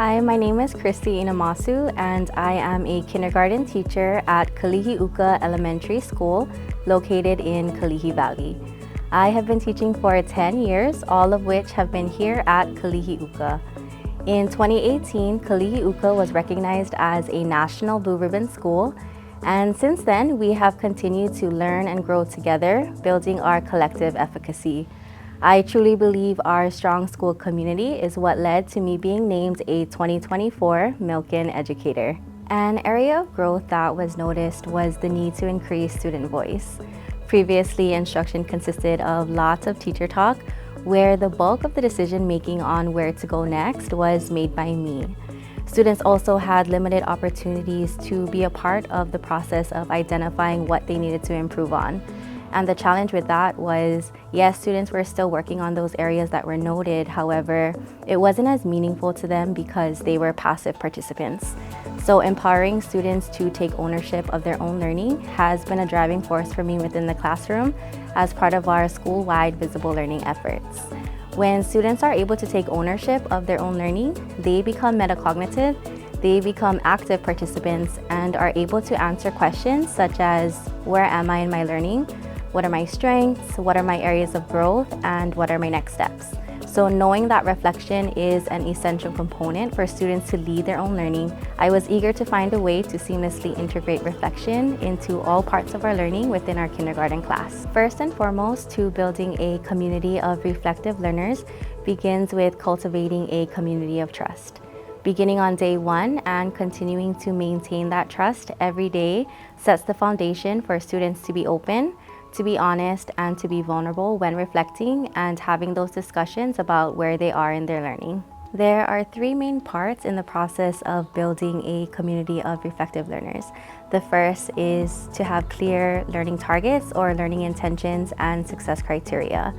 Hi, my name is Kristy Inamasu, and I am a kindergarten teacher at Kalihiuka Elementary School, located in Kalihi Valley. I have been teaching for 10 years, all of which have been here at Kalihiuka. In 2018, Kalihiuka was recognized as a National Blue Ribbon School, and since then, we have continued to learn and grow together, building our collective efficacy. I truly believe our strong school community is what led to me being named a 2024 Milken Educator. An area of growth that was noticed was the need to increase student voice. Previously, instruction consisted of lots of teacher talk, where the bulk of the decision making on where to go next was made by me. Students also had limited opportunities to be a part of the process of identifying what they needed to improve on. And the challenge with that was, yes, students were still working on those areas that were noted. However, it wasn't as meaningful to them because they were passive participants. So empowering students to take ownership of their own learning has been a driving force for me within the classroom as part of our school-wide visible learning efforts. When students are able to take ownership of their own learning, they become metacognitive, they become active participants, and are able to answer questions such as, where am I in my learning? What are my strengths? What are my areas of growth? And what are my next steps? So knowing that reflection is an essential component for students to lead their own learning, I was eager to find a way to seamlessly integrate reflection into all parts of our learning within our kindergarten class. First and foremost, to building a community of reflective learners begins with cultivating a community of trust. Beginning on day one and continuing to maintain that trust every day sets the foundation for students to be open, to be honest, and to be vulnerable when reflecting and having those discussions about where they are in their learning. There are three main parts in the process of building a community of reflective learners. The first is to have clear learning targets or learning intentions and success criteria.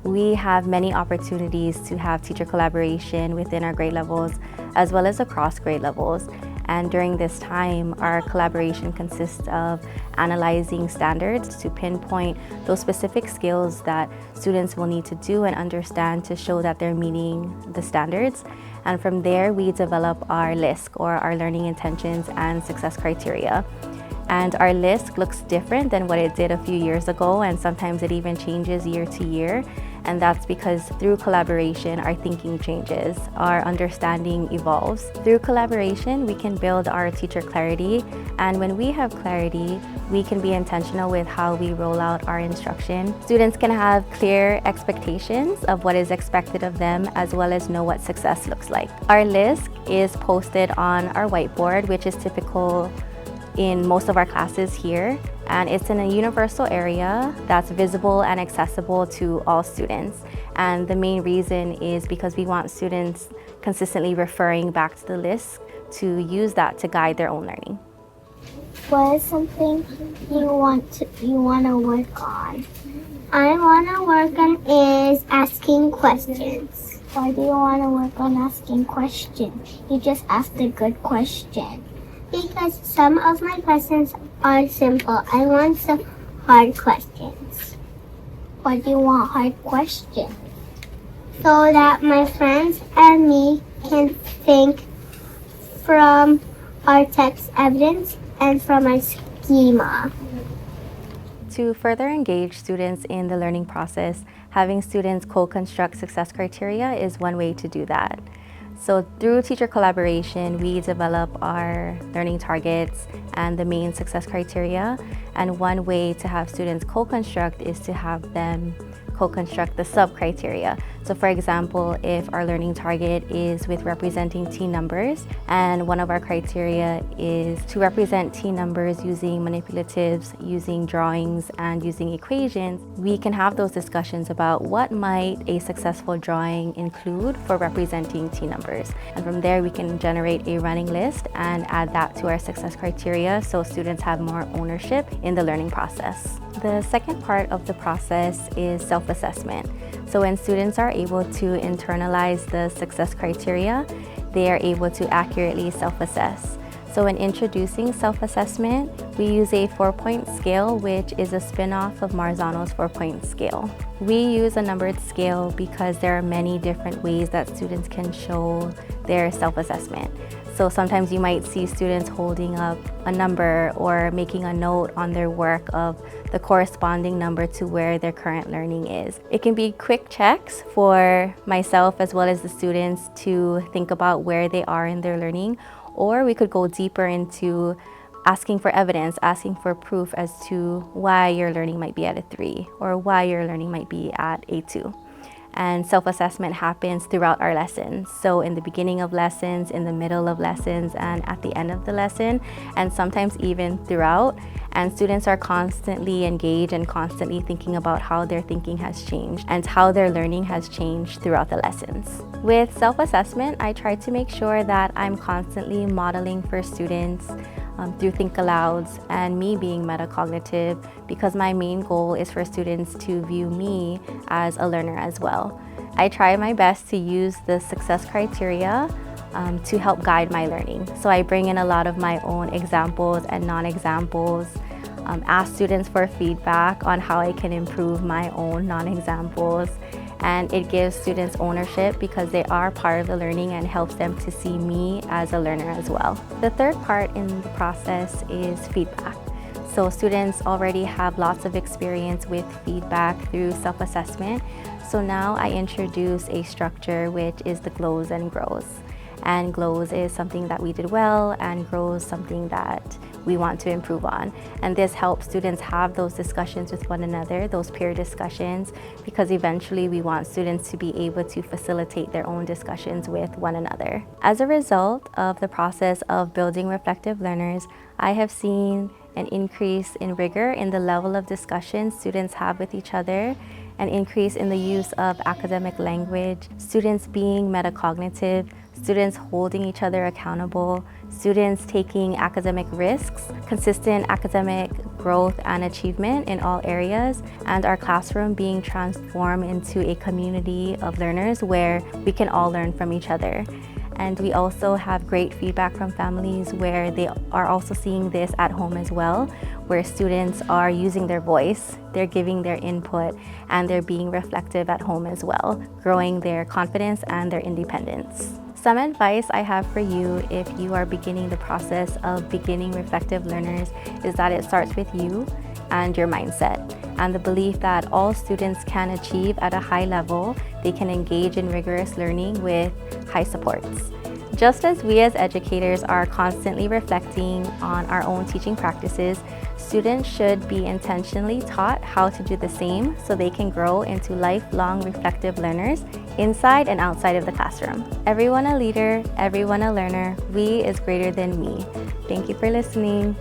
We have many opportunities to have teacher collaboration within our grade levels as well as across grade levels. And during this time, our collaboration consists of analyzing standards to pinpoint those specific skills that students will need to do and understand to show that they're meeting the standards. And from there, we develop our LISC, or our learning intentions and success criteria. And our LISC looks different than what it did a few years ago, and sometimes it even changes year to year. And that's because through collaboration, our thinking changes, our understanding evolves. Through collaboration, we can build our teacher clarity. And when we have clarity, we can be intentional with how we roll out our instruction. Students can have clear expectations of what is expected of them, as well as know what success looks like. Our LISC is posted on our whiteboard, which is typical in most of our classes here, and it's in a universal area that's visible and accessible to all students. And the main reason is because we want students consistently referring back to the list to use that to guide their own learning. What is something you want to work on? I want to work on is asking questions. Why do you want to work on asking questions? You just asked a good question. Because some of my questions are simple. I want some hard questions. Why do you want hard questions? So that my friends and me can think from our text evidence and from our schema. To further engage students in the learning process, having students co-construct success criteria is one way to do that. So through teacher collaboration, we develop our learning targets and the main success criteria. And one way to have students co-construct is to have them co-construct the sub-criteria. So for example, if our learning target is with representing teen numbers, and one of our criteria is to represent teen numbers using manipulatives, using drawings, and using equations, we can have those discussions about what might a successful drawing include for representing teen numbers. And from there, we can generate a running list and add that to our success criteria so students have more ownership in the learning process. The second part of the process is self-assessment. So when students are able to internalize the success criteria, they are able to accurately self-assess. So in introducing self-assessment, we use a 4-point scale, which is a spin-off of Marzano's 4-point scale. We use a numbered scale because there are many different ways that students can show their self-assessment. So sometimes you might see students holding up a number or making a note on their work of the corresponding number to where their current learning is. It can be quick checks for myself as well as the students to think about where they are in their learning, or we could go deeper into asking for evidence, asking for proof as to why your learning might be at a 3 or why your learning might be at a 2. And self-assessment happens throughout our lessons. So in the beginning of lessons, in the middle of lessons, and at the end of the lesson, and sometimes even throughout. And students are constantly engaged and constantly thinking about how their thinking has changed and how their learning has changed throughout the lessons. With self-assessment, I try to make sure that I'm constantly modeling for students through Think Alouds and me being metacognitive, because my main goal is for students to view me as a learner as well. I try my best to use the success criteria to help guide my learning. So I bring in a lot of my own examples and non-examples, ask students for feedback on how I can improve my own non-examples, and it gives students ownership because they are part of the learning and helps them to see me as a learner as well. The third part in the process is feedback. So students already have lots of experience with feedback through self-assessment. So now I introduce a structure which is the glows and grows. And glows is something that we did well, and grows something that we want to improve on. And this helps students have those discussions with one another, those peer discussions, because eventually we want students to be able to facilitate their own discussions with one another. As a result of the process of building reflective learners, I have seen an increase in rigor in the level of discussion students have with each other, an increase in the use of academic language, students being metacognitive, students holding each other accountable, students taking academic risks, consistent academic growth and achievement in all areas, and our classroom being transformed into a community of learners where we can all learn from each other. And we also have great feedback from families where they are also seeing this at home as well, where students are using their voice, they're giving their input, and they're being reflective at home as well, growing their confidence and their independence. Some advice I have for you if you are beginning the process of beginning reflective learners is that it starts with you and your mindset, and the belief that all students can achieve at a high level. They can engage in rigorous learning with high supports. Just as we as educators are constantly reflecting on our own teaching practices, students should be intentionally taught how to do the same so they can grow into lifelong reflective learners inside and outside of the classroom. Everyone a leader, everyone a learner. We is greater than me. Thank you for listening.